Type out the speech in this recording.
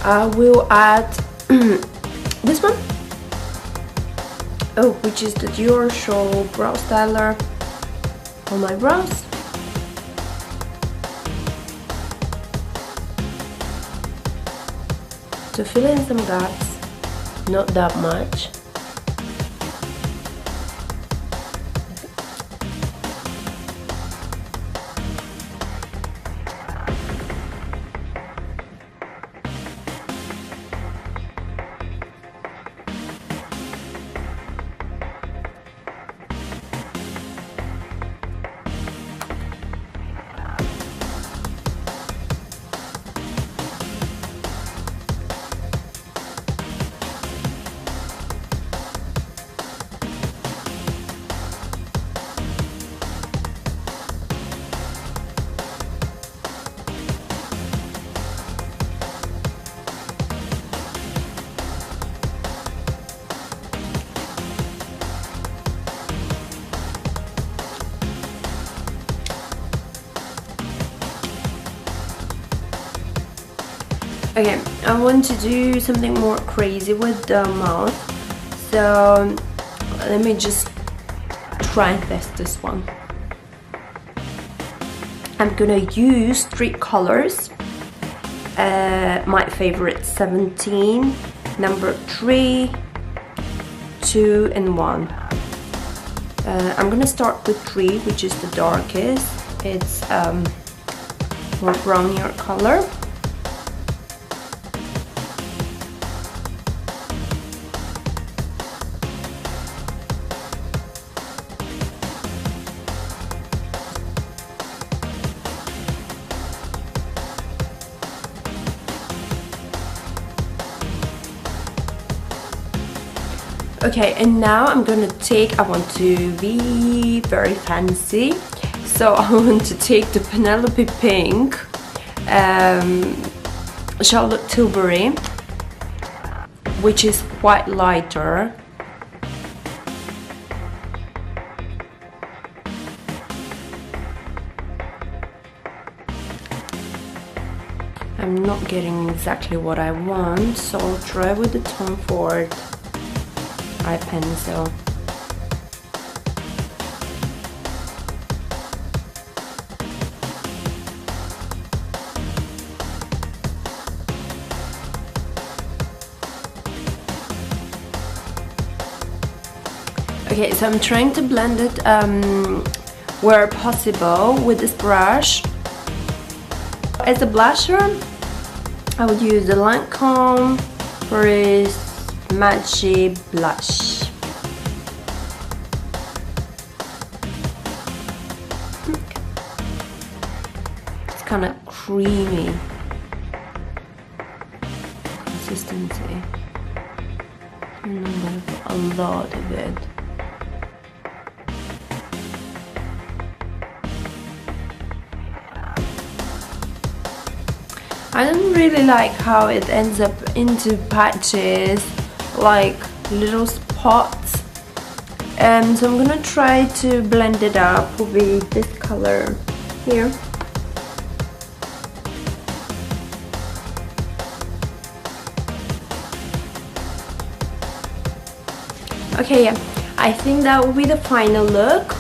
I will add this one. Oh, which is the Dior Show Brow Styler on my brows. To fill in some gaps, not that much. Okay, I want to do something more crazy with the mouth, so let me just try and test this one. I'm gonna use 3 colors. My favorite 17, number 3, 2 and 1. I'm gonna start with 3, which is the darkest. It's more brownier color. Okay, and now I'm gonna take, I want to be very fancy, so I want to take the Penelope Pink Charlotte Tilbury, which is quite lighter. I'm not getting exactly what I want, so I'll try with the Tom Ford eye pencil. Okay, so I'm trying to blend it where possible with this brush. As a blusher, I would use the Lancome Paris Magic Blush. It's kind of creamy consistency. And I'm gonna put a lot of it. I don't really like how it ends up into patches, like little spots, so I'm gonna try to blend it up with this color here. Okay, yeah, I think that will be the final look.